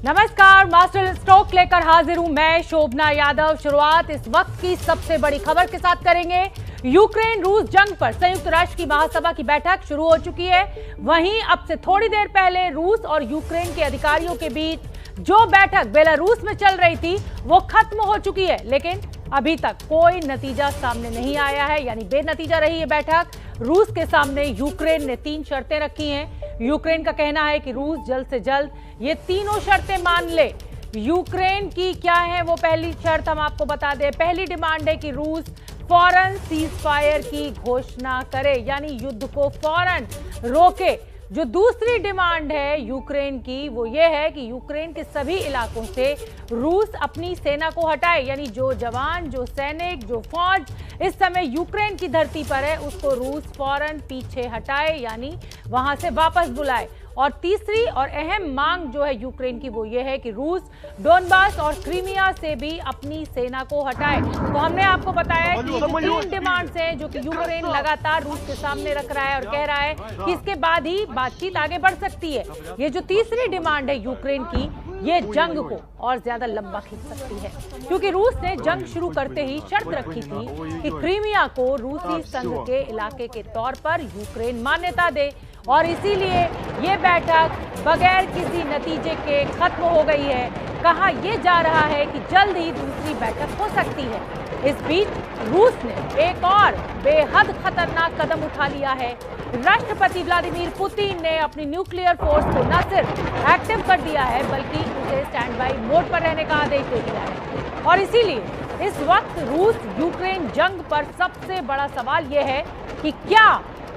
नमस्कार, master stroke लेकर हाजिर हूं मैं शोभना यादव। शुरुआत इस वक्त की सबसे बड़ी खबर के साथ करेंगे। यूक्रेन रूस जंग पर संयुक्त राष्ट्र की महासभा की बैठक शुरू हो चुकी है। वहीं अब से थोड़ी देर पहले रूस और यूक्रेन के अधिकारियों के बीच जो बैठक बेलारूस में चल रही थी वो खत्म हो चुकी है, लेकिन अभी तक कोई नतीजा सामने नहीं आया है, यानी बेनतीजा रही है बैठक। रूस के सामने यूक्रेन ने 3 शर्तें रखी हैं। यूक्रेन का कहना है कि रूस जल्द से जल्द ये तीनों शर्तें मान ले। यूक्रेन की क्या है वो पहली शर्त हम आपको बता दें। पहली डिमांड है कि रूस फौरन सीज फायर की घोषणा करे, यानी युद्ध को फौरन रोके। जो दूसरी डिमांड है यूक्रेन की वो ये है कि यूक्रेन के सभी इलाकों से रूस अपनी सेना को हटाए, यानी जो जवान, जो सैनिक, जो फौज इस समय यूक्रेन की धरती पर है उसको रूस फौरन पीछे हटाए, यानी वहां से वापस बुलाए। और तीसरी और अहम मांग जो है यूक्रेन की वो ये है कि रूस डोनबास और क्रीमिया से भी अपनी सेना को हटाए। तो हमने आपको बताया कि 3 डिमांड्स हैं जो कि यूक्रेन लगातार रूस के सामने रख रहा है और कह रहा है कि इसके बाद ही बातचीत आगे बढ़ सकती है। ये जो तीसरी डिमांड है यूक्रेन की, ये जंग को और ज्यादा लंबा खींच सकती है, क्योंकि रूस ने जंग शुरू करते ही शर्त रखी थी कि क्रीमिया को रूसी संघ के इलाके के तौर पर यूक्रेन मान्यता दे। और इसीलिए ये बैठक बगैर किसी नतीजे के खत्म हो गई है। कहा यह जा रहा है कि जल्द ही दूसरी बैठक हो सकती है। इस बीच रूस ने एक और बेहद खतरनाक कदम उठा लिया है। राष्ट्रपति व्लादिमीर पुतिन ने अपनी न्यूक्लियर फोर्स को न सिर्फ एक्टिव कर दिया है बल्कि उसे स्टैंड बाई मोड पर रहने का आदेश दे दिया है। और इसीलिए इस वक्त रूस यूक्रेन जंग पर सबसे बड़ा सवाल यह है कि क्या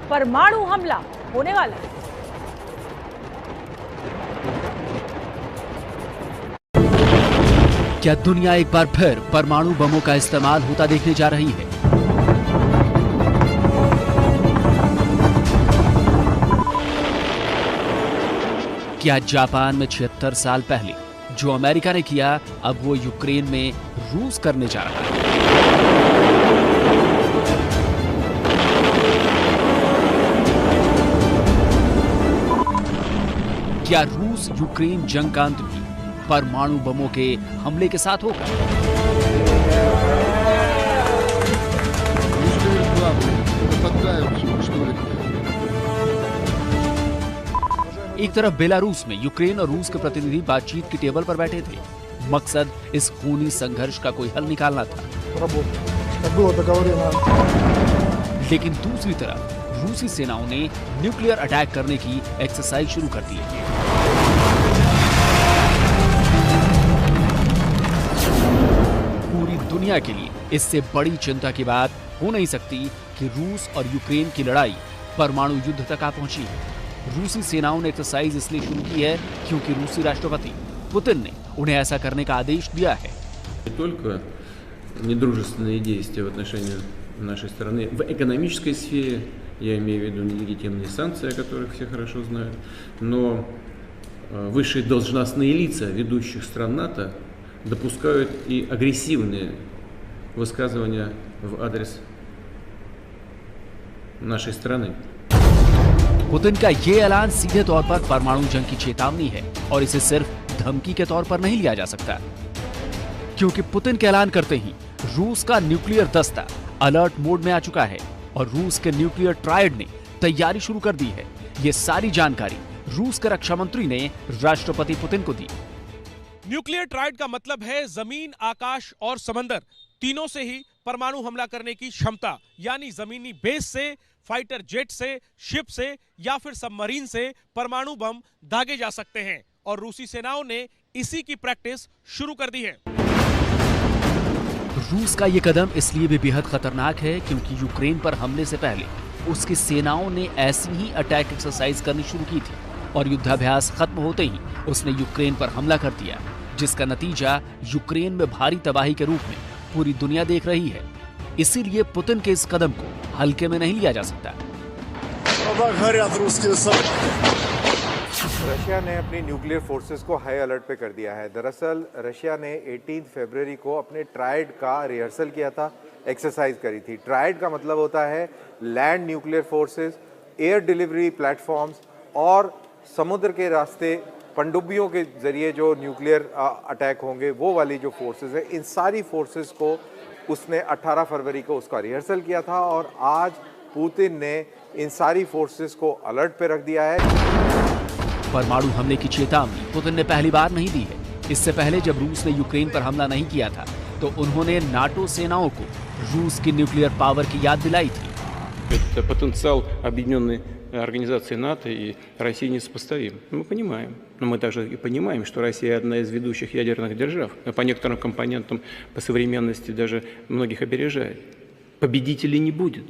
परमाणु हमला होने वाला है। क्या दुनिया एक बार फिर परमाणु बमों का इस्तेमाल होता देखने जा रही है? क्या जापान में 76 साल पहले जो अमेरिका ने किया अब वो यूक्रेन में रूस करने जा रहा है? क्या रूस यूक्रेन जंग का अंत भी परमाणु बमों के हमले के साथ होगा? एक तरफ बेलारूस में यूक्रेन और रूस के प्रतिनिधि बातचीत की टेबल पर बैठे थे। मकसद इस खूनी संघर्ष का कोई हल निकालना था। लेकिन दूसरी तरफ रूसी सेनाओं ने न्यूक्लियर अटैक करने की एक्सरसाइज शुरू कर दी है। पूरी दुनिया के लिए इससे बड़ी चिंता की बात हो नहीं सकती कि रूस और यूक्रेन की लड़ाई परमाणु युद्ध तक आ पहुंची है। रूसी सेनाओं ने एक्सरसाइज इसलिए शुरू की है क्योंकि रूसी राष्ट्रपति पुतिन ने उन्हें ऐसा करने का आदेश दिया है। недружественные действия в отношении нашей страны в экономической сфере, я имею в виду нелегитимные санкции, о которых все хорошо знают, но высшие должностные лица ведущих стран НАТО допускают и агрессивные высказывания в адрес нашей страны. पुतिन का ये ऐलान सीधे तौर पर परमाणु जंग की चेतावनी है और इसे सिर्फ धमकी के तौर पर नहीं लिया जा सकता, क्योंकि पुतिन के ऐलान करते ही रूस का न्यूक्लियर दस्ता अलर्ट मोड में आ चुका है और रूस के न्यूक्लियर ट्रायड ने तैयारी शुरू कर दी है। ये सारी जानकारी रूस के रक्षा मंत्री ने राष्ट्रपति पुतिन को दी। न्यूक्लियर ट्रायड का मतलब है जमीन, आकाश और समंदर तीनों से ही परमाणु हमला करने की क्षमता, यानी जमीनी बेस से, फाइटर जेट से, शिप से या फिर सबमरीन से परमाणु बम दागे जा सकते हैं। और रूसी सेनाओं ने इसी की प्रैक्टिस शुरू कर दी है। रूस का ये कदम इसलिए भी बेहद खतरनाक है क्योंकि यूक्रेन पर हमले से पहले उसकी सेनाओं ने ऐसी ही अटैक एक्सरसाइज करनी शुरू की थी और युद्धाभ्यास खत्म होते ही उसने यूक्रेन पर हमला कर दिया, जिसका नतीजा यूक्रेन में भारी तबाही के रूप में पूरी दुनिया देख रही है। इसीलिए पुतिन के इस कदम को हल्के में नहीं लिया जा सकता। रशिया ने अपनी न्यूक्लियर फोर्सेस को हाई अलर्ट पे कर दिया है। दरअसल रशिया ने 18 फरवरी को अपने ट्रायड का रिहर्सल किया था, एक्सरसाइज करी थी। ट्रायड का मतलब होता है land nuclear forces, air delivery platforms और समुद्र के रास्ते पनडुब्बियों के ज़रिए जो न्यूक्लियर अटैक होंगे वो वाली जो फोर्सेस है, इन सारी फोर्सेस को उसने 18 फरवरी को उसका रिहर्सल किया था और आज पुतिन ने इन सारी फोर्सेस को अलर्ट पे रख दिया है। परमाणु हमले की चेतावनी पुतिन ने पहली बार नहीं दी है। इससे पहले जब रूस ने यूक्रेन पर हमला नहीं किया था तो उन्होंने नाटो सेनाओं को रूस की न्यूक्लियर पावर की याद दिलाई थी। Это потенциал объединенной организации НАТО и России несопоставим. Мы понимаем. Но мы также и понимаем, что Россия одна из ведущих ядерных держав. По некоторым компонентам, по современности даже многих опережает. Победителей не будет.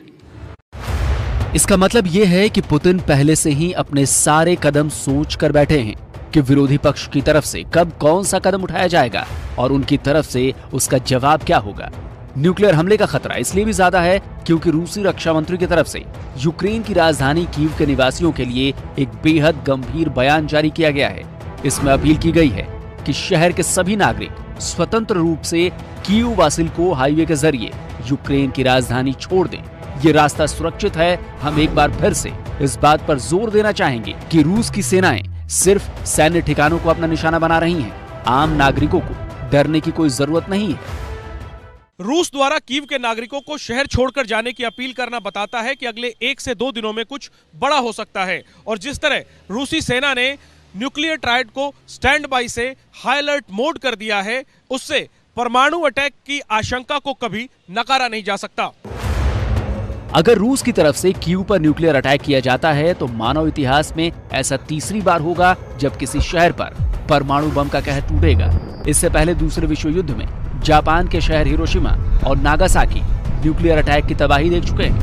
इसका मतलब यह है कि पुतिन पहले से ही अपने सारे कदम सोच कर बैठे हैं कि विरोधी पक्ष की तरफ से कब कौन सा कदम उठाया जाएगा और उनकी तरफ से उसका जवाब क्या होगा। न्यूक्लियर हमले का खतरा इसलिए भी ज्यादा है क्योंकि रूसी रक्षा मंत्री की तरफ से यूक्रेन की राजधानी कीव के निवासियों के लिए एक बेहद गंभीर बयान जारी किया गया है। इसमें अपील की गई है कि शहर के सभी नागरिक स्वतंत्र रूप से कीव वासिल्को हाईवे के जरिए यूक्रेन की राजधानी छोड़ दें। ये रास्ता सुरक्षित है। हम एक बार फिर से इस बात पर जोर देना चाहेंगे कि रूस की सेनाएं सिर्फ सैन्य ठिकानों को अपना निशाना बना रही हैं। आम नागरिकों को डरने की कोई जरूरत नहीं है। रूस द्वारा कीव के नागरिकों को शहर छोड़कर जाने की अपील करना बताता है कि अगले 1 से 2 दिनों में कुछ बड़ा हो सकता है। और जिस तरह रूसी सेना ने न्यूक्लियर ट्रायड को स्टैंड बाई से हाई अलर्ट मोड कर दिया है, उससे परमाणु अटैक की आशंका को कभी नकारा नहीं जा सकता। अगर रूस की तरफ से कीव पर न्यूक्लियर अटैक किया जाता है तो मानव इतिहास में ऐसा तीसरी बार होगा जब किसी शहर पर परमाणु बम का कहर टूटेगा। इससे पहले दूसरे विश्व युद्ध में जापान के शहर हिरोशिमा और नागासाकी न्यूक्लियर अटैक की तबाही देख चुके हैं।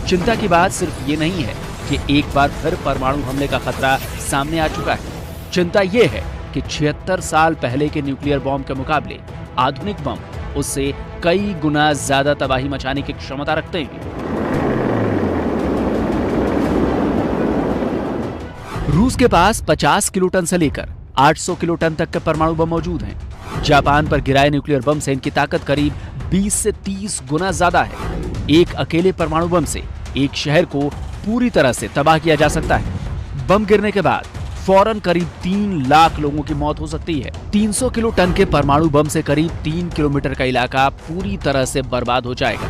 चिंता की बात सिर्फ ये नहीं है कि एक बार फिर परमाणु हमले का खतरा सामने आ चुका है। चिंता ये है कि 76 साल पहले के न्यूक्लियर बम के मुकाबले आधुनिक बम उससे कई गुना ज्यादा तबाही मचाने की क्षमता रखते हैं। रूस के पास 50 किलोटन से लेकर 800 किलोटन तक के परमाणु बम मौजूद हैं। जापान पर गिराए न्यूक्लियर बम से इनकी ताकत करीब 20 से 30 गुना ज्यादा है। एक अकेले परमाणु बम से एक शहर को पूरी तरह से तबाह किया जा सकता है। बम गिरने के बाद फौरन करीब 3 लाख लोगों की मौत हो सकती है। 300 किलो टन के परमाणु बम से करीब 3 किलोमीटर का इलाका पूरी तरह से बर्बाद हो जाएगा।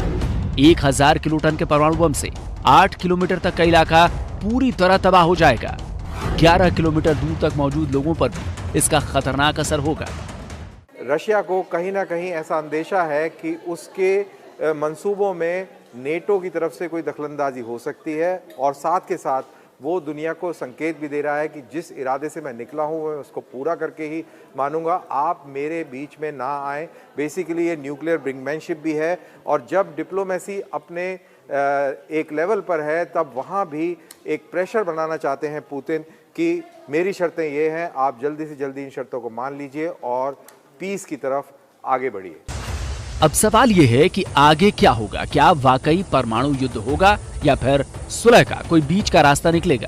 1000 किलो टन के परमाणु बम से 8 किलोमीटर तक का इलाका पूरी तरह तबाह हो जाएगा। 11 किलोमीटर दूर तक मौजूद लोगों पर भी इसका खतरनाक असर होगा। रशिया को कहीं ना कहीं ऐसा अंदेशा है कि उसके मंसूबों में नेटो की तरफ से कोई दखलंदाजी हो सकती है और साथ के साथ वो दुनिया को संकेत भी दे रहा है कि जिस इरादे से मैं निकला हूँ मैं उसको पूरा करके ही मानूंगा, आप मेरे बीच में ना आए। बेसिकली ये न्यूक्लियर ब्रिंकमैनशिप भी है और जब डिप्लोमेसी अपने एक लेवल पर है तब वहाँ भी एक प्रेशर बनाना चाहते हैं पुतिन कि मेरी शर्तें ये हैं, आप जल्दी से जल्दी इन शर्तों को मान लीजिए और पीस की तरफ आगे बढ़िए। अब सवाल यह है कि आगे क्या होगा। क्या वाकई परमाणु युद्ध होगा या फिर सुलह का कोई बीच का रास्ता निकलेगा?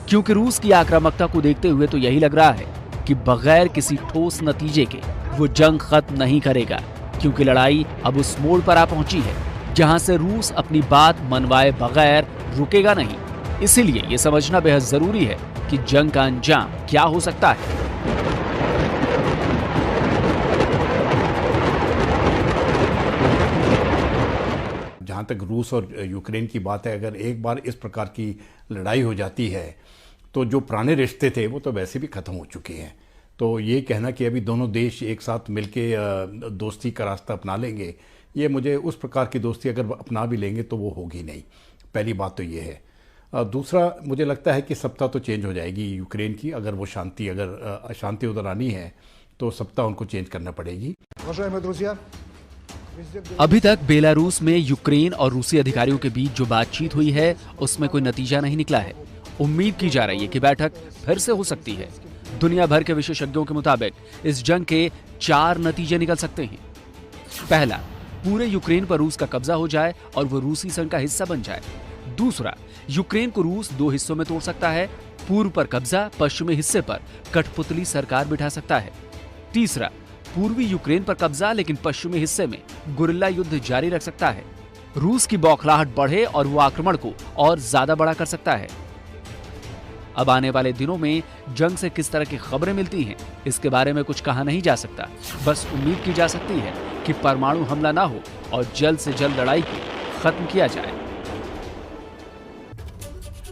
क्योंकि रूस की आक्रामकता को देखते हुए तो यही लग रहा है कि बगैर किसी ठोस नतीजे के वो जंग खत्म नहीं करेगा, क्योंकि लड़ाई अब उस मोड़ पर आ पहुंची है जहां से रूस अपनी बात मनवाए बगैर रुकेगा नहीं। इसीलिए ये समझना बेहद जरूरी है कि जंग का अंजाम क्या हो सकता है। जहाँ तक रूस और यूक्रेन की बात है, अगर एक बार इस प्रकार की लड़ाई हो जाती है तो जो पुराने रिश्ते थे वो तो वैसे भी ख़त्म हो चुके हैं। तो ये कहना कि अभी दोनों देश एक साथ मिलके दोस्ती का रास्ता अपना लेंगे, ये मुझे उस प्रकार की दोस्ती अगर अपना भी लेंगे तो वो होगी नहीं। पहली बात तो ये है। दूसरा, मुझे लगता है कि सत्ता तो चेंज हो जाएगी यूक्रेन की। अगर वो अगर अशांति उधर आनी है तो सत्ता उनको चेंज करना पड़ेगी। अभी तक बेलारूस में यूक्रेन और रूसी अधिकारियों के बीच जो बातचीत हुई है उसमें कोई नतीजा नहीं निकला है। उम्मीद की जा रही है कि बैठक फिर से हो सकती है। दुनिया भर के विशेषज्ञों के मुताबिक इस जंग के 4 नतीजे निकल सकते हैं। पहला, पूरे यूक्रेन पर रूस का कब्जा हो जाए और वो रूसी संघ का हिस्सा बन जाए। दूसरा, यूक्रेन को रूस 2 हिस्सों में तोड़ सकता है। पूर्व पर कब्जा, पश्चिमी हिस्से पर कठपुतली सरकार बिठा सकता है। तीसरा, पूर्वी यूक्रेन पर कब्जा लेकिन पश्चिमी हिस्से में गुरिल्ला युद्ध जारी रख सकता है। रूस की बौखलाहट बढ़े और वो आक्रमण को और ज्यादा बड़ा कर सकता है। अब आने वाले दिनों में जंग से किस तरह की खबरें मिलती हैं, इसके बारे में कुछ कहा नहीं जा सकता। बस उम्मीद की जा सकती है कि परमाणु हमला ना हो और जल्द से जल्द लड़ाई को खत्म किया जाए।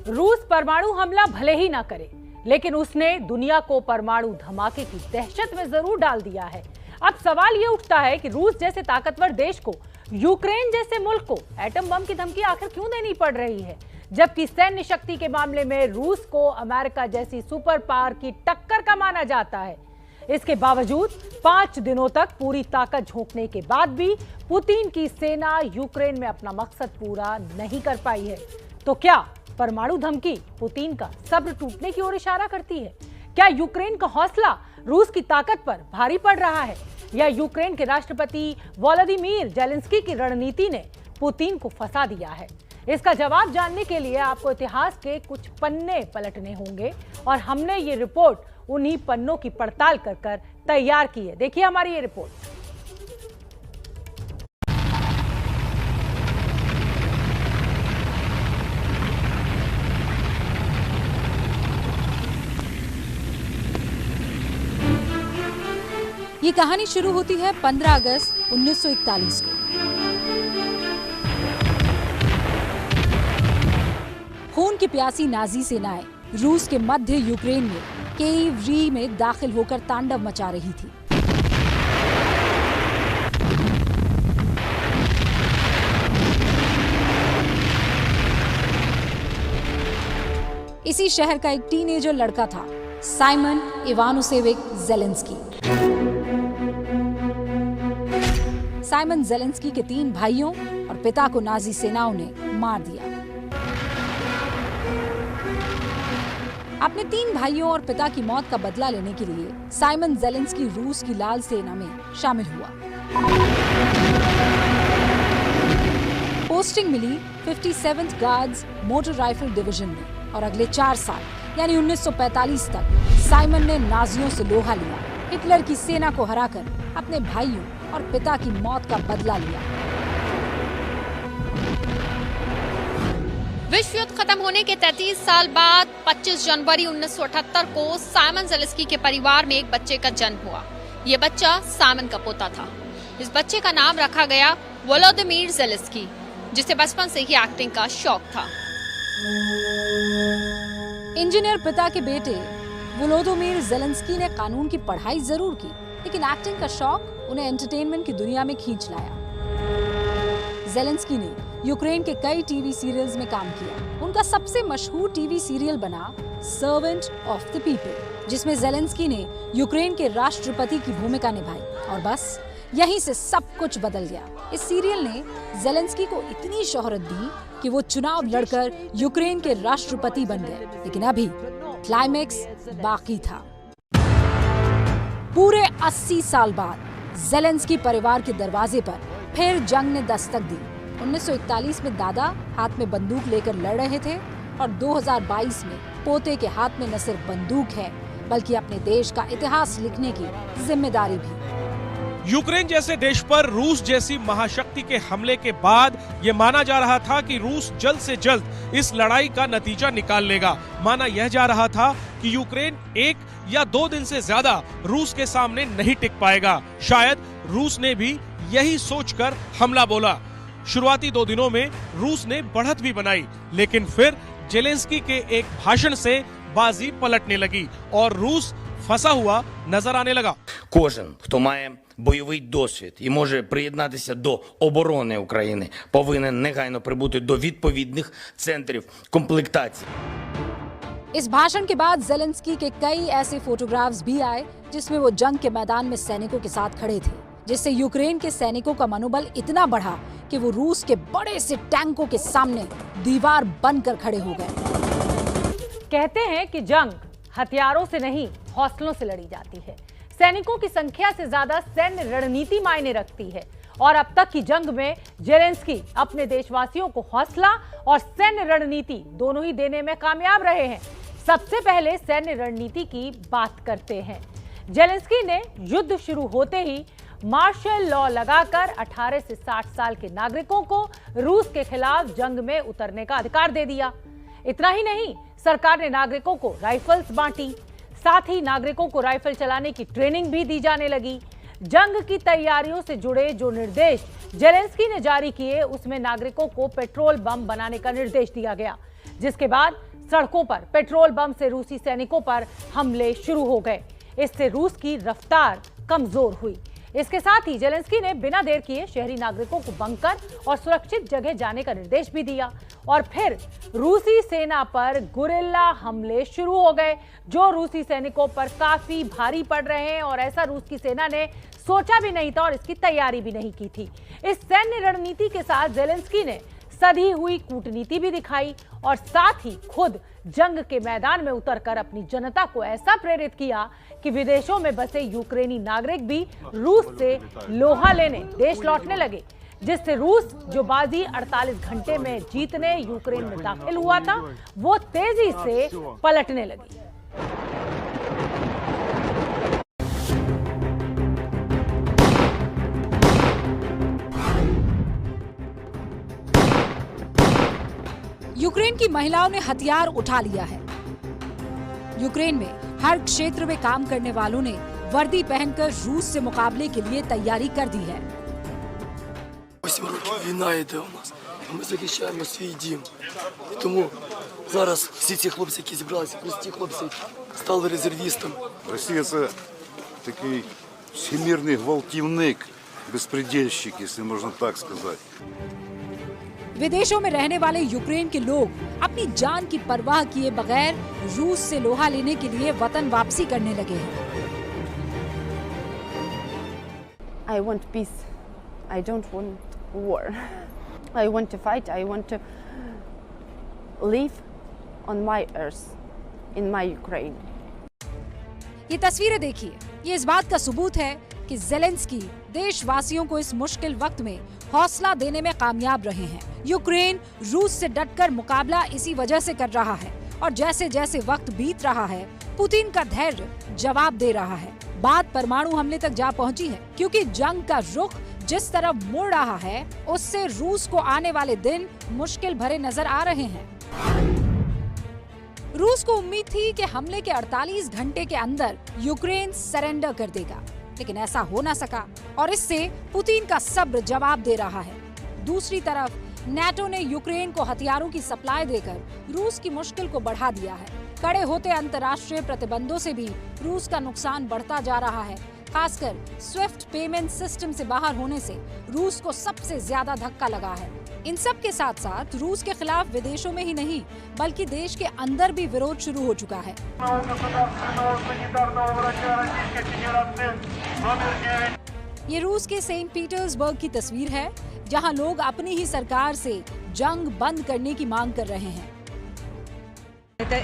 रूस परमाणु हमला भले ही ना करे, लेकिन उसने दुनिया को परमाणु धमाके की दहशत में जरूर डाल दिया है। अब सवाल यह उठता है कि रूस जैसे ताकतवर देश को यूक्रेन जैसे मुल्क को एटम बम की धमकी आखिर क्यों देनी पड़ रही है, जबकि सैन्य शक्ति के मामले में रूस को अमेरिका जैसी सुपर पावर की टक्कर का माना जाता है। इसके बावजूद 5 दिनों तक पूरी ताकत झोंकने के बाद भी पुतिन की सेना यूक्रेन में अपना मकसद पूरा नहीं कर पाई है। तो क्या परमाणु धमकी पुतिन का सब्र टूटने की ओर इशारा करती है? क्या यूक्रेन का हौसला रूस की ताकत पर भारी पड़ रहा है, या यूक्रेन के राष्ट्रपति वोलोदिमीर जेलेंस्की की रणनीति ने पुतिन को फंसा दिया है? इसका जवाब जानने के लिए आपको इतिहास के कुछ पन्ने पलटने होंगे और हमने ये रिपोर्ट उन्हीं पन्नों की पड़ताल कर तैयार की है। देखिए हमारी ये रिपोर्ट। ये कहानी शुरू होती है 15 अगस्त 1941 को। खून की प्यासी नाजी सेनाएं रूस के मध्य यूक्रेन में कीव में दाखिल होकर तांडव मचा रही थी। इसी शहर का एक टीनेजर लड़का था, साइमन इवानुसेविच जेलेंस्की। साइमन जेलेंस्की के 3 भाइयों और पिता को नाजी सेनाओं ने मार दिया। अपने 3 भाइयों और पिता की मौत का बदला लेने के लिए साइमन जेलेंस्की रूस की लाल सेना में शामिल हुआ। पोस्टिंग मिली 57th guards motor rifle division में और अगले 4 साल यानी 1945 तक साइमन ने नाजियों से लोहा लिया, हिटलर की सेना को हराकर अपने भाइयों और पिता की मौत का बदला लिया। विश्व युद्ध खत्म होने के 33 साल बाद 25 जनवरी 1978 को साइमन जेलेंस्की के परिवार में एक बच्चे का जन्म हुआ। ये बच्चा साइमन का पोता था। इस बच्चे का नाम रखा गया वोलोदिमीर जेलेंस्की, जिसे बचपन से ही एक्टिंग का शौक था। इंजीनियर पिता के बेटे वोलोदिमीर जेलेंस्की ने कानून की पढ़ाई जरूर की, लेकिन एक्टिंग का शौक उन्हें एंटरटेनमेंट की दुनिया में खींच लाया। जेलेंस्की ने यूक्रेन के कई टीवी सीरियल्स में काम किया। उनका सबसे मशहूर टीवी सीरियल बना सर्वेंट ऑफ द पीपल, जिसमें जेलेंस्की ने यूक्रेन के राष्ट्रपति की भूमिका निभाई। और बस यहीं से सब कुछ बदल गया। इस सीरियल ने जेलेंस्की को इतनी शोहरत दी कि वो चुनाव लड़कर यूक्रेन के राष्ट्रपति बन गए। लेकिन अभी क्लाइमैक्स बाकी था। पूरे 80 साल बाद जेलेंस्की परिवार के दरवाजे पर फिर जंग ने दस्तक दी। 1941 में दादा हाथ में बंदूक लेकर लड़ रहे थे और 2022 में पोते के हाथ में न सिर्फ बंदूक है, बल्कि अपने देश का इतिहास लिखने की जिम्मेदारी भी। यूक्रेन जैसे देश पर रूस जैसी महाशक्ति के हमले के बाद ये माना जा रहा था कि रूस जल्द से जल्द इस लड़ाई का नतीजा निकाल लेगा। माना यह जा रहा था कि यूक्रेन 1 या 2 दिन से ज्यादा रूस के सामने नहीं टिक पाएगा। शायद रूस ने भी यही सोचकर हमला बोला। शुरुआती 2 दिनों में रूस ने बढ़त भी बनाई, लेकिन फिर जेलेंस्की के एक भाषण से बाजी पलटने लगी और रूस फंसा हुआ नजर आने लगा। Кожен, хто має бойовий досвід і може приєднатися до оборони України, повинен негайно прибути до відповідних центрів комплектації. इस भाषण के बाद जेलेंस्की के कई ऐसे फोटोग्राफ्स भी आए जिसमें वो जंग के मैदान में सैनिकों के साथ खड़े थे, जिससे यूक्रेन के सैनिकों का मनोबल इतना बढ़ा कि वो रूस के बड़े से टैंकों के सामने दीवार बनकर खड़े हो गए। कहते हैं कि जंग हथियारों से नहीं, हौसलों से लड़ी जाती है। सैनिकों की संख्या से ज्यादा सैन्य रणनीति मायने रखती है और अब तक की जंग में जेलेंस्की अपने देशवासियों को हौसला और सैन्य रणनीति दोनों ही देने में कामयाब रहे हैं। सबसे पहले सैन्य रणनीति की बात करते हैं। जेलेंस्की ने युद्ध शुरू होते ही मार्शल लॉ लगाकर 18 से 60 साल के नागरिकों को रूस के खिलाफ जंग में उतरने का अधिकार दे दिया। इतना ही नहीं, सरकार ने नागरिकों को राइफल्स बांटी, साथ ही नागरिकों को राइफल चलाने की ट्रेनिंग भी दी जाने लगी। जंग की तैयारियों से जुड़े जो निर्देश जेलेंस्की ने जारी किए, उसमें नागरिकों को पेट्रोल बम बनाने का निर्देश दिया गया, जिसके बाद सड़कों पर पेट्रोल बम से रूसी सैनिकों पर हमले शुरू हो गए। इससे रूस की रफ्तार कमजोर हुई। इसके साथ ही जेलेंस्की ने बिना देर किए शहरी नागरिकों को बंकर और सुरक्षित जगह जाने का निर्देश भी दिया और फिर रूसी सेना पर गुरिल्ला हमले शुरू हो गए, जो रूसी सैनिकों पर काफी भारी पड़ रहे हैं और ऐसा रूस की सेना ने सोचा भी नहीं था और इसकी तैयारी भी नहीं की थी। इस सैन्य रणनीति के साथ जेलेंस्की ने सधी हुई कूटनीति भी दिखाई और साथ ही खुद जंग के मैदान में उतरकर अपनी जनता को ऐसा प्रेरित किया कि विदेशों में बसे यूक्रेनी नागरिक भी रूस से लोहा लेने देश लौटने लगे, जिससे रूस जो बाजी 48 घंटे में जीतने यूक्रेन में दाखिल हुआ था, वो तेजी से पलटने लगी। यूक्रेन की महिलाओं ने हथियार उठा लिया है। यूक्रेन में हर क्षेत्र में काम करने वालों ने वर्दी पहनकर रूस से मुकाबले के लिए तैयारी कर दी है। 8 років війна йде у нас. Ми захищаємо свій дім. Тому зараз всі ці хлопці, які зібралися, прості хлопці, стали резервістами. Росія – це такий всемирний гвалтівник, безпредельщик, якщо можна так сказати. विदेशों में रहने वाले यूक्रेन के लोग अपनी जान की परवाह किए बगैर रूस से लोहा लेने के लिए वतन वापसी करने लगे हैं। I want peace. I don't want war. I want to fight. I want to live on my earth, in my Ukraine. ये तस्वीरें देखिए, ये इस बात का सबूत है कि जेलेंस्की देशवासियों को इस मुश्किल वक्त में हौसला देने में कामयाब रहे हैं। यूक्रेन रूस से डटकर मुकाबला इसी वजह से कर रहा है और जैसे जैसे वक्त बीत रहा है, पुतिन का धैर्य जवाब दे रहा है। बात परमाणु हमले तक जा पहुंची है, क्योंकि जंग का रुख जिस तरफ मुड़ रहा है, उससे रूस को आने वाले दिन मुश्किल भरे नजर आ रहे हैं। रूस को उम्मीद थी कि हमले के 48 घंटे के अंदर यूक्रेन सरेंडर कर देगा, लेकिन ऐसा हो ना सका और इससे पुतिन का सब्र जवाब दे रहा है। दूसरी तरफ नाटो ने यूक्रेन को हथियारों की सप्लाई देकर रूस की मुश्किल को बढ़ा दिया है। कड़े होते अंतर्राष्ट्रीय प्रतिबंधों से भी रूस का नुकसान बढ़ता जा रहा है। खासकर स्विफ्ट पेमेंट सिस्टम से बाहर होने से रूस को सबसे ज्यादा धक्का लगा है। इन सब के साथ साथ रूस के खिलाफ विदेशों में ही नहीं, बल्कि देश के अंदर भी विरोध शुरू हो चुका है। ये रूस के सेंट पीटर्सबर्ग की तस्वीर है, जहां लोग अपनी ही सरकार से जंग बंद करने की मांग कर रहे हैं।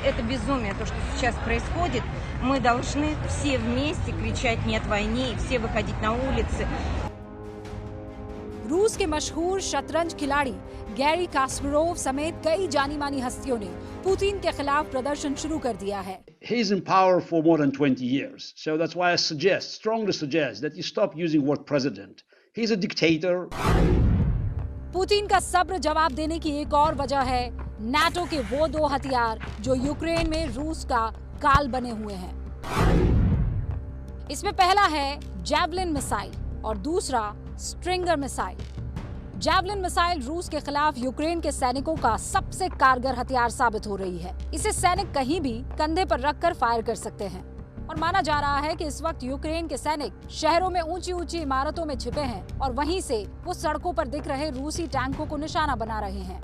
Это безумие, то, что сейчас происходит. Мы должны все вместе кричать «нет войне» и все выходить на улицы. रूस के मशहूर शतरंज खिलाड़ी गैरी कास्परोव समेत कई जानी मानी हस्तियों ने पुतिन के खिलाफ प्रदर्शन शुरू कर दिया है। He's in power for more than 20 years, so that's why I strongly suggest that you stop using word president. He's a dictator. Putin का सब्र जवाब देने की एक और वजह है नाटो के वो 2 हथियार जो यूक्रेन में रूस का काल बने हुए हैं। इसमें पहला है जैवलिन मिसाइल और दूसरा स्ट्रिंगर मिसाइल। जैवलिन मिसाइल रूस के खिलाफ यूक्रेन के सैनिकों का सबसे कारगर हथियार साबित हो रही है। इसे सैनिक कहीं भी कंधे पर रखकर फायर कर सकते हैं और माना जा रहा है कि इस वक्त यूक्रेन के सैनिक शहरों में ऊंची ऊंची इमारतों में छिपे हैं और वहीं से वो सड़कों पर दिख रहे रूसी टैंकों को निशाना बना रहे हैं।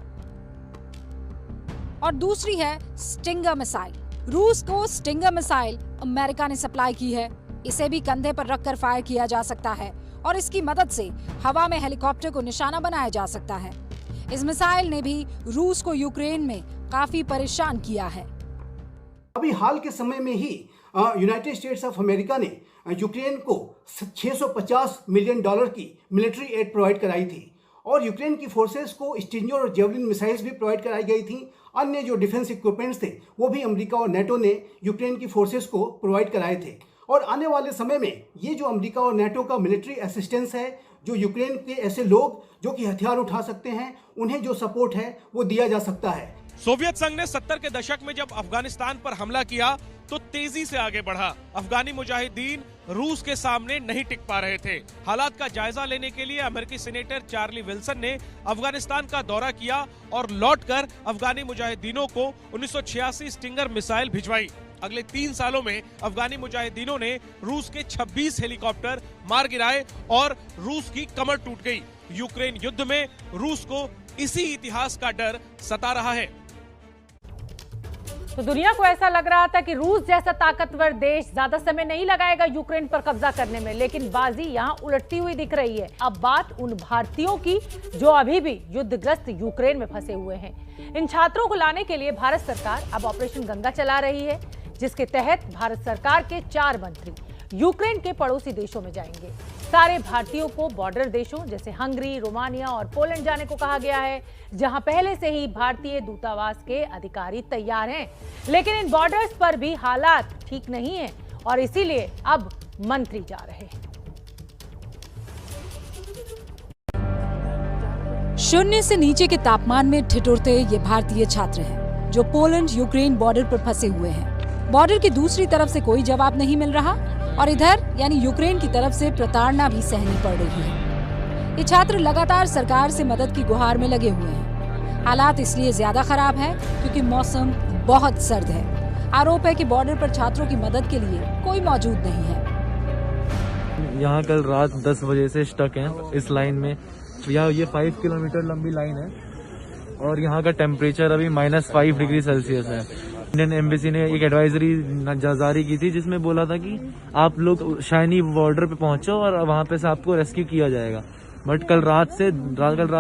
और दूसरी है स्टिंगर मिसाइल। रूस को स्टिंगर मिसाइल अमेरिका ने सप्लाई की है। इसे भी कंधे पर रखकर फायर किया जा सकता है और इसकी मदद से हवा में हेलीकॉप्टर को निशाना बनाया जा सकता है। इस मिसाइल ने भी रूस को यूक्रेन में काफी परेशान किया है। अभी हाल के समय में ही यूनाइटेड स्टेट्स ऑफ अमेरिका ने यूक्रेन को $650 मिलियन की मिलिट्री एड प्रोवाइड कराई थी और यूक्रेन की फोर्सेस को स्टिंगर और जेवलिन मिसाइल्स भी प्रोवाइड कराई गई थी। अन्य जो डिफेंस इक्विपमेंट्स थे वो भी अमेरिका और नेटो ने यूक्रेन की फोर्सेस को प्रोवाइड कराए थे और आने वाले समय में ये जो अमेरिका और नेटो का मिलिट्री असिस्टेंस है, जो यूक्रेन के ऐसे लोग जो कि हथियार उठा सकते हैं, उन्हें जो सपोर्ट है वो दिया जा सकता है। सोवियत संघ ने 70 के दशक में जब अफगानिस्तान पर हमला किया तो तेजी से आगे बढ़ा। अफगानी मुजाहिदीन रूस के सामने नहीं टिक पा रहे थे। हालात का जायजा लेने के लिए अमेरिकी सीनेटर चार्ली विल्सन ने अफगानिस्तान का दौरा किया और लौटकर अफगानी मुजाहिदीनों को 1986 स्टिंगर मिसाइल भिजवाई। अगले 3 सालों में अफगानी मुजाहिदीनों ने रूस के 26 हेलीकॉप्टर मार गिराए और रूस की कमर टूट गई। यूक्रेन युद्ध में रूस को इसी इतिहास का डर सता रहा है। तो दुनिया को ऐसा लग रहा था कि रूस जैसा ताकतवर देश ज्यादा समय नहीं लगाएगा यूक्रेन पर कब्जा करने में, लेकिन बाजी यहां उलटती हुई दिख रही है। अब बात उन भारतीयों की जो अभी भी युद्धग्रस्त यूक्रेन में फंसे हुए हैं। इन छात्रों को लाने के लिए भारत सरकार अब ऑपरेशन गंगा चला रही है, जिसके तहत भारत सरकार के 4 मंत्री यूक्रेन के पड़ोसी देशों में जाएंगे। सारे भारतीयों को बॉर्डर देशों जैसे हंगरी, रोमानिया और पोलैंड जाने को कहा गया है, जहां पहले से ही भारतीय दूतावास के अधिकारी तैयार हैं। लेकिन इन बॉर्डर्स पर भी हालात ठीक नहीं है और इसीलिए अब मंत्री जा रहे हैं। शून्य से नीचे के तापमान में ठिठुरते ये भारतीय छात्र हैं, जो पोलैंड यूक्रेन बॉर्डर पर फंसे हुए हैं। बॉर्डर की दूसरी तरफ से कोई जवाब नहीं मिल रहा और इधर यानी यूक्रेन की तरफ से प्रताड़ना भी सहनी पड़ रही है। ये छात्र लगातार सरकार से मदद की गुहार में लगे हुए हैं। हालात इसलिए ज्यादा खराब है क्योंकि मौसम बहुत सर्द है। आरोप है कि बॉर्डर पर छात्रों की मदद के लिए कोई मौजूद नहीं है। यहाँ कल रात 10 बजे से स्टक हैं इस लाइन में। यहाँ ये 5 किलोमीटर लंबी लाइन है और यहाँ का टेम्परेचर अभी -5 डिग्री सेल्सियस है। इंडियन एम्बेसी ने एक एडवाइजरी जारी की थी जिसमें बोला था कि आप लोग शाइनी बॉर्डर पे पहुंचो और वहां पे से आपको रेस्क्यू किया जाएगा। बट कल रात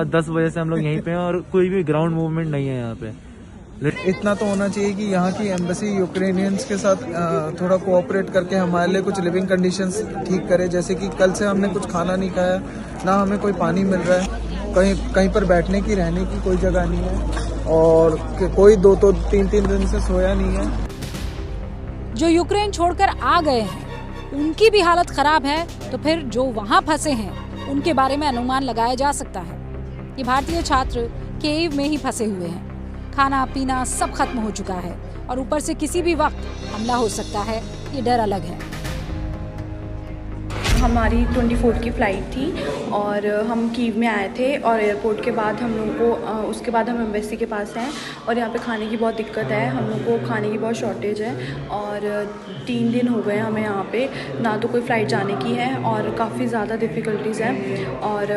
10 बजे से हम लोग यहीं पे हैं और कोई भी ग्राउंड मूवमेंट नहीं है यहाँ पे। इतना तो होना चाहिए कि यहाँ की एम्बेसी यूक्रेनियंस के साथ थोड़ा कोऑपरेट करके हमारे लिए कुछ लिविंग कंडीशंस ठीक करे। जैसे कि कल से हमने कुछ खाना नहीं खाया, ना हमें कोई पानी मिल रहा है, कहीं पर बैठने की रहने की कोई जगह नहीं है और कोई 2-3 दिन से सोया नहीं है। जो यूक्रेन छोड़कर आ गए हैं उनकी भी हालत खराब है, तो फिर जो वहां फंसे हैं उनके बारे में अनुमान लगाया जा सकता है। ये भारतीय छात्र कीव में ही फंसे हुए हैं। खाना पीना सब खत्म हो चुका है और ऊपर से किसी भी वक्त हमला हो सकता है, ये डर अलग है। हमारी 24 की फ़्लाइट थी और हम कीव में आए थे और एयरपोर्ट के बाद हम लोगों को उसके बाद हम एम्बेसी के पास हैं और यहाँ पे खाने की बहुत दिक्कत है। हम लोग को खाने की बहुत शॉर्टेज है और 3 दिन हो गए हमें यहाँ पे ना तो कोई फ़्लाइट जाने की है और काफ़ी ज़्यादा डिफ़िकल्टीज़ हैं। और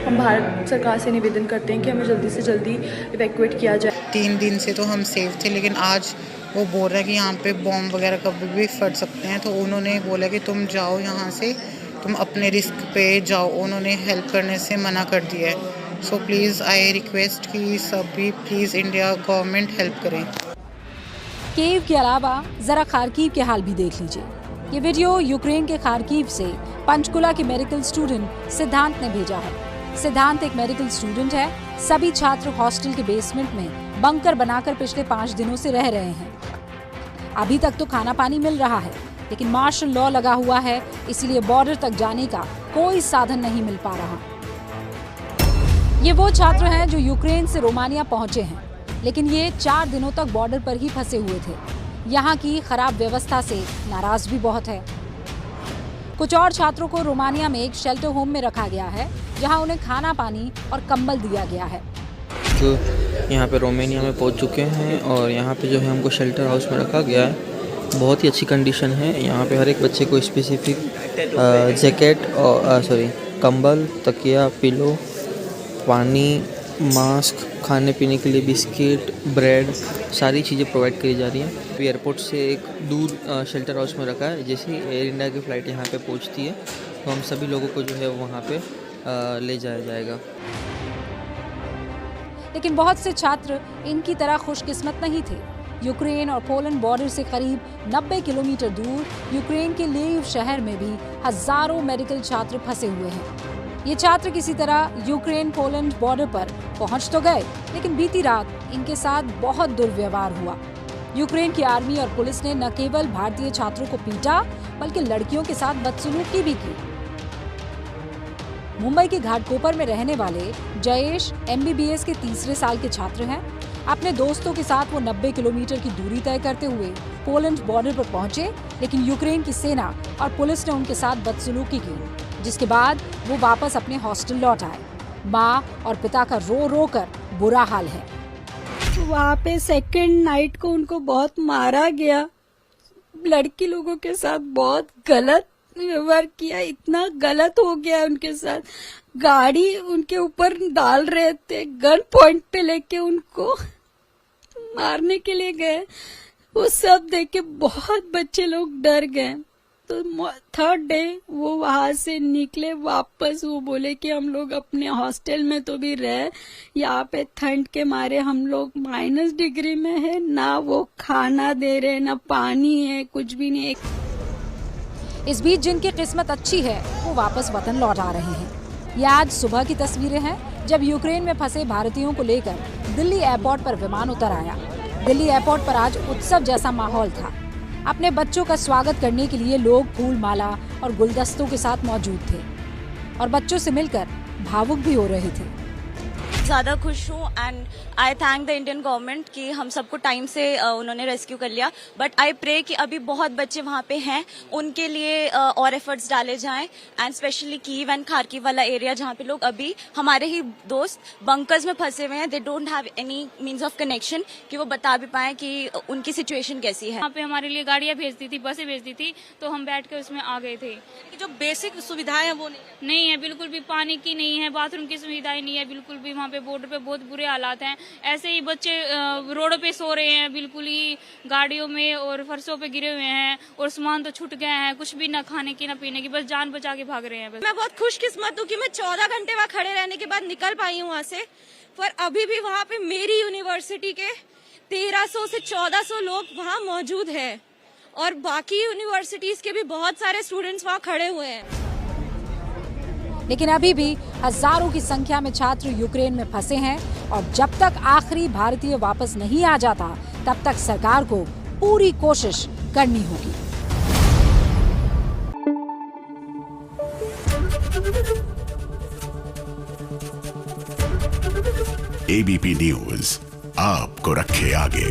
हम भारत सरकार से निवेदन करते हैं कि हमें जल्दी से जल्दी इवैक्यूएट किया जाए। 3 दिन से तो हम सेफ थे, लेकिन आज वो बोल रहा है कि यहाँ पे बॉम्ब वगैरह कभी भी फट सकते हैं। तो उन्होंने बोला कि तुम जाओ यहाँ से, तुम अपने रिस्क पे जाओ। उन्होंने हेल्प करने से मना कर दिया है। सो प्लीज़ आई रिक्वेस्ट कि सभी प्लीज़ इंडिया गवर्नमेंट हेल्प करें। कीव के अलावा जरा खार्किव के हाल भी देख लीजिए। ये वीडियो यूक्रेन के खार्किव से पंचकुला के मेडिकल स्टूडेंट सिद्धांत ने भेजा है। सिद्धांत एक मेडिकल स्टूडेंट है। सभी छात्र हॉस्टल के बेसमेंट में बंकर बनाकर पिछले 5 दिनों से रह रहे हैं। अभी तक तो खाना पानी मिल रहा है, लेकिन मार्शल लॉ लगा हुआ है, इसलिए बॉर्डर तक जाने का कोई साधन नहीं मिल पा रहा। ये वो छात्र हैं जो यूक्रेन से रोमानिया पहुंचे हैं, लेकिन ये 4 दिनों तक बॉर्डर पर ही फंसे हुए थे। यहाँ की खराब व्यवस्था से नाराज भी बहुत है। कुछ और छात्रों को रोमानिया में एक शेल्टर होम में रखा गया है, जहाँ उन्हें खाना पानी और कंबल दिया गया है। जो यहाँ पे रोमानिया में पहुँच चुके हैं और यहाँ पे जो है हमको शेल्टर हाउस में रखा गया है। बहुत ही अच्छी कंडीशन है। यहाँ पे हर एक बच्चे को स्पेसिफिक जैकेट और कंबल, तकिया, पिलो, पानी, मास्क, खाने पीने के लिए बिस्किट, ब्रेड, सारी चीज़ें प्रोवाइड करी जा रही हैं। एयरपोर्ट से एक दूर शेल्टर हाउस में रखा है। जैसे ही एयर इंडिया की फ़्लाइट यहाँ पे पहुँचती है तो हम सभी लोगों को जो है वहाँ पे ले जाया जाएगा। लेकिन बहुत से छात्र इनकी तरह खुशकिस्मत नहीं थे। यूक्रेन और पोलैंड बॉर्डर से करीब 90 किलोमीटर दूर यूक्रेन के लीव शहर में भी हजारों मेडिकल छात्र फंसे हुए हैं। ये छात्र किसी तरह यूक्रेन पोलैंड बॉर्डर पर पहुंच तो गए, लेकिन बीती रात इनके साथ बहुत दुर्व्यवहार हुआ। यूक्रेन की आर्मी और पुलिस ने न केवल भारतीय छात्रों को पीटा, बल्कि लड़कियों के साथ बदसलूकी भी की। मुंबई के घाटकोपर में रहने वाले जयेश MBBS के 3रे साल के छात्र हैं। अपने दोस्तों के साथ वो 90 किलोमीटर की दूरी तय करते हुए पोलैंड बॉर्डर पर पहुंचे, लेकिन यूक्रेन की सेना और पुलिस ने उनके साथ बदसलूकी की, जिसके बाद वो वापस अपने हॉस्टल लौट आए। माँ और पिता का रो रो कर बुरा हाल है। वहाँ पे सेकंड नाइट को उनको बहुत मारा गया, लड़की लोगों के साथ बहुत गलत व्यवहार किया, इतना गलत हो गया उनके साथ। गाड़ी उनके ऊपर डाल रहे थे, गन पॉइंट पे लेके उनको मारने के लिए गए। वो सब देख के बहुत बच्चे लोग डर गए। तो थर्ड डे वो वहां से निकले वापस, वो बोले कि हम लोग अपने हॉस्टल में तो भी रहे, यहाँ पे ठंड के मारे हम लोग -डिग्री में है, ना वो खाना दे रहे ना पानी है, कुछ भी नहीं। इस बीच जिनकी किस्मत अच्छी है वो वापस वतन लौट आ रहे हैं। ये आज सुबह की तस्वीरें हैं, जब यूक्रेन में फंसे भारतीयों को लेकर दिल्ली एयरपोर्ट पर विमान उतर आया। दिल्ली एयरपोर्ट पर आज उत्सव जैसा माहौल था। अपने बच्चों का स्वागत करने के लिए लोग फूल माला और गुलदस्तों के साथ मौजूद थे और बच्चों से मिलकर भावुक भी हो रहे थे। ज़्यादा खुश हूँ and I thank the Indian government कि हम सबको टाइम से उन्होंने रेस्क्यू कर लिया। बट आई प्रे कि अभी बहुत बच्चे वहाँ पे हैं, उनके लिए और एफर्ट्स डाले जाएं and specially Kyiv and Kharkiv वाला एरिया जहाँ पे लोग अभी हमारे ही दोस्त बंकर्स में फंसे हुए हैं, they don't have any means of connection कि वो बता भी पाएं कि उनकी सिचुएशन कैसी है। यहाँ पे हमारे लिए गाड़ियाँ भेजती थी, बसें भेजती थी, तो हम बैठ के उसमें आ गए थे। जो बेसिक सुविधाएं हैं वो नहीं है, बिल्कुल भी पानी की नहीं है, बाथरूम की सुविधाएं नहीं है, बिल्कुल भी। वहाँ पे बॉर्डर पे बहुत बुरे हालात हैं। ऐसे ही बच्चे रोड पे सो रहे हैं, बिल्कुल ही गाड़ियों में और फर्शों पे गिरे हुए हैं, और सामान तो छूट गए हैं, कुछ भी ना खाने की ना पीने की, बस जान बचा के भाग रहे हैं। बस मैं बहुत खुशकिस्मत हूँ कि मैं 14 घंटे वहाँ खड़े रहने के बाद निकल पाई हूँ वहाँ से। पर अभी भी वहाँ पे मेरी यूनिवर्सिटी के 1300 से 1400 लोग वहाँ मौजूद है और बाकी यूनिवर्सिटीज के भी बहुत सारे स्टूडेंट्स वहाँ खड़े हुए हैं। लेकिन अभी भी हजारों की संख्या में छात्र यूक्रेन में फंसे हैं और जब तक आखिरी भारतीय वापस नहीं आ जाता तब तक सरकार को पूरी कोशिश करनी होगी। ABP न्यूज़ आपको रखे आगे।